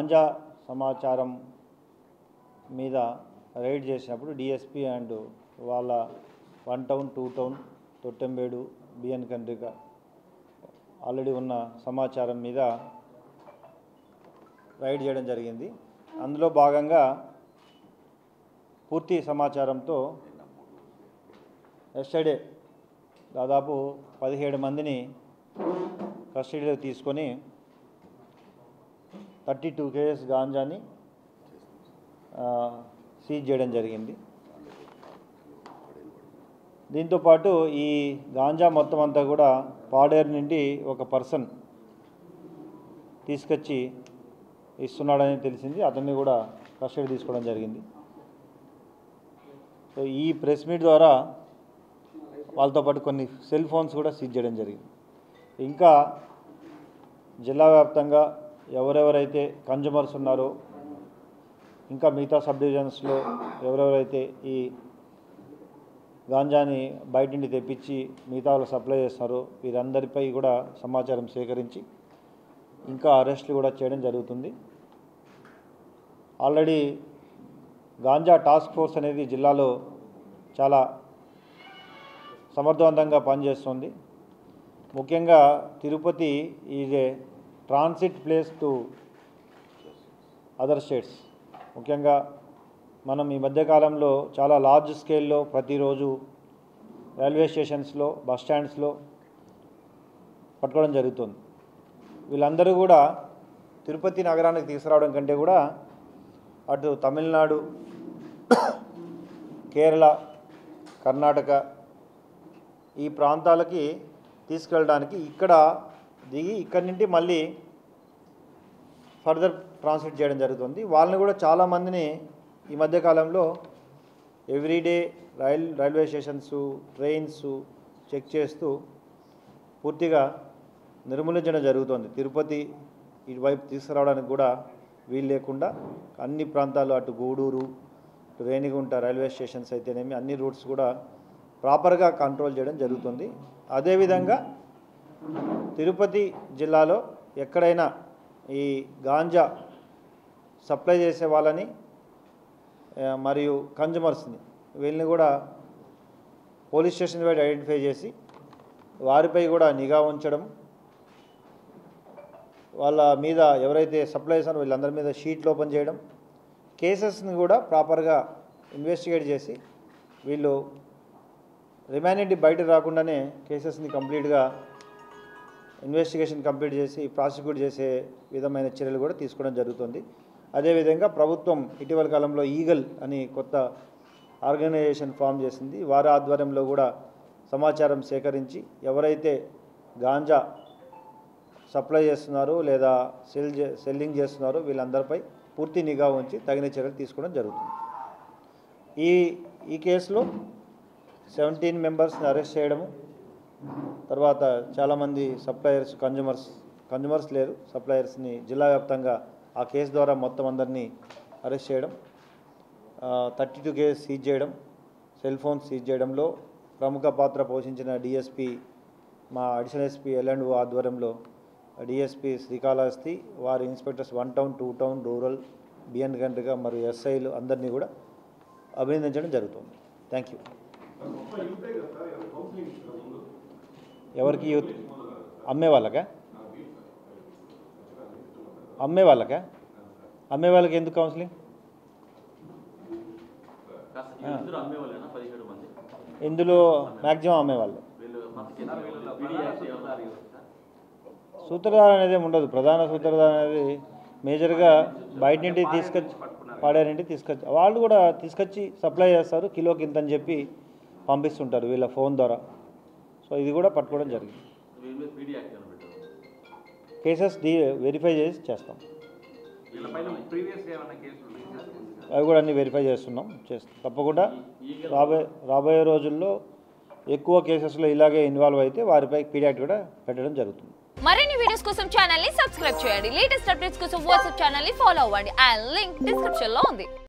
గాంజా సమాచారం మీద రైడ్ చేసినప్పుడు డిఎస్పీ అండ్ వాళ్ళ 1 town 2 town తొట్టెంబేడు B N Kandrika already ఉన్న సమాచారం మీద రైడ్ చేయడం జరిగింది. అందులో భాగంగా పూర్తి సమాచారంతో ఎస్టర్డే దాదాపు 17 మందిని కస్టడీలో తీసుకొని 32 కేజెస్ గాంజాని సీజ్ చేయడం జరిగింది. దీంతోపాటు ఈ గాంజా మొత్తం అంతా కూడా పాడేరు నుండి ఒక పర్సన్ తీసుకొచ్చి ఇస్తున్నాడని తెలిసింది. అతన్ని కూడా కస్టడీ తీసుకోవడం జరిగింది. సో ఈ ప్రెస్ మీట్ ద్వారా వాళ్ళతో పాటు కొన్ని సెల్ ఫోన్స్ కూడా సీజ్ చేయడం జరిగింది. ఇంకా జిల్లా వ్యాప్తంగా ఎవరెవరైతే కన్జ్యూమర్స్ ఉన్నారో, ఇంకా మిగతా సబ్ డివిజన్స్లో ఎవరెవరైతే ఈ గాంజాని బయట నుండి తెప్పించి మిగతా వాళ్ళు సప్లై చేస్తారో వీరందరిపై కూడా సమాచారం సేకరించి ఇంకా అరెస్టులు కూడా చేయడం జరుగుతుంది. ఆల్రెడీ గాంజా టాస్క్ ఫోర్స్ అనేది జిల్లాలో చాలా సమర్థవంతంగా పనిచేస్తుంది. ముఖ్యంగా Tirupati is a transit place to other states. ముఖ్యంగా మనం ఈ మధ్యకాలంలో చాలా లార్జ్ స్కేల్లో ప్రతిరోజు రైల్వే స్టేషన్స్లో, బస్ స్టాండ్స్లో పట్టుకోవడం జరుగుతుంది. వీళ్ళందరూ కూడా తిరుపతి నగరానికి తీసుకురావడం కంటే కూడా అటు తమిళనాడు, కేరళ, కర్ణాటక ఈ ప్రాంతాలకి తీసుకెళ్ళడానికి ఇక్కడ దిగి ఇక్కడి నుండి మళ్ళీ ఫర్దర్ ట్రాన్స్మిట్ చేయడం జరుగుతుంది. వాళ్ళని కూడా చాలామందిని ఈ మధ్యకాలంలో everyday railway stations, trains check చేస్తూ పూర్తిగా నిర్మూలించడం జరుగుతుంది. తిరుపతి ఇటువైపు తీసుకురావడానికి కూడా వీలు లేకుండా అన్ని ప్రాంతాలు, అటు గూడూరు, రేణిగుంట రైల్వే స్టేషన్స్ అయితేనేమి అన్ని రూట్స్ కూడా ప్రాపర్గా కంట్రోల్ చేయడం జరుగుతుంది. అదేవిధంగా తిరుపతి జిల్లాలో ఎక్కడైనా ఈ గాంజా సప్లై చేసే వాళ్ళని మరియు కన్జ్యూమర్స్ని వీళ్ళని కూడా పోలీస్ స్టేషన్ వైపు ఐడెంటిఫై చేసి వారిపై కూడా నిఘా ఉంచడం, వాళ్ళ మీద ఎవరైతే సప్లై చేస్తారో వీళ్ళందరి మీద షీట్లు ఓపెన్ చేయడం, కేసెస్ని కూడా ప్రాపర్గా ఇన్వెస్టిగేట్ చేసి వీళ్ళు రిమాండ్ బయట రాకుండానే కేసెస్ని కంప్లీట్గా ఇన్వెస్టిగేషన్ కంప్లీట్ చేసి ప్రాసిక్యూట్ చేసే విధమైన చర్యలు కూడా తీసుకోవడం జరుగుతుంది. అదేవిధంగా ప్రభుత్వం ఇటీవల కాలంలో ఈగల్ అని కొత్త ఆర్గనైజేషన్ ఫామ్ చేసింది. వారి ఆధ్వర్యంలో కూడా సమాచారం సేకరించి ఎవరైతే గాంజా సప్లై చేస్తున్నారో లేదా సెల్లింగ్ చేస్తున్నారో వీళ్ళందరిపై పూర్తి నిఘా ఉంచి తగిన చర్యలు తీసుకోవడం జరుగుతుంది. ఈ కేసులో 17 మెంబర్స్ని అరెస్ట్ చేయడము, తర్వాత చాలామంది సప్లయర్స్, కన్జ్యూమర్స్ లేరు, సప్లయర్స్ని జిల్లా వ్యాప్తంగా ఆ కేసు ద్వారా మొత్తం అందరినీ అరెస్ట్ చేయడం, 32 కేసు సీజ్ చేయడం, సెల్ ఫోన్స్ సీజ్ చేయడంలో ప్రముఖ పాత్ర పోషించిన డిఎస్పీ, మా అడిషనల్ ఎస్పీ ఎల్ఎండ్ఓ ఆధ్వర్యంలో డిఎస్పీ శ్రీకాళహస్తి, వారి inspectors 1 town 2 town rural, BN Kandriga మరియు ఎస్ఐలు అందరినీ కూడా అభినందించడం జరుగుతుంది. Thank you. ఎవరికి యూత్ అమ్మే వాళ్ళకి ఎందుకు కౌన్సిలింగ్? ఇందులో మ్యాక్సిమం అమ్మేవాళ్ళు. సూత్రధార అనేది ఉండదు. ప్రధాన సూత్రధార అనేది మేజర్గా బయట నుండి తీసుకొచ్చి పాడేరింటి తీసుకొచ్చి వాళ్ళు కూడా తీసుకొచ్చి సప్లై చేస్తారు, కిలోకి ఇంత అని చెప్పి పంపిస్తుంటారు వీళ్ళ ఫోన్ ద్వారా. సో ఇది కూడా పట్టుకోవడం జరిగింది. కేసెస్ వెరిఫై చేసి చేస్తాం. అవి కూడా అన్నీ వెరిఫై చేస్తాం. తప్పకుండా రాబోయే రోజుల్లో ఎక్కువ కేసెస్లో ఇలాగే ఇన్వాల్వ్ అయితే వారిపై పీడియాక్ట్ కూడా పెట్టడం జరుగుతుంది. మరిన్ని వీడియోస్ కోసం ఛానల్ ని సబ్స్క్రైబ్ చేయండి. లేటెస్ట్ అప్డేట్స్ కోసం వాట్సాప్ ఛానల్ ని ఫాలో అవ్వండి. ఆ లింక్ డిస్క్రిప్షన్ లో ఉంది.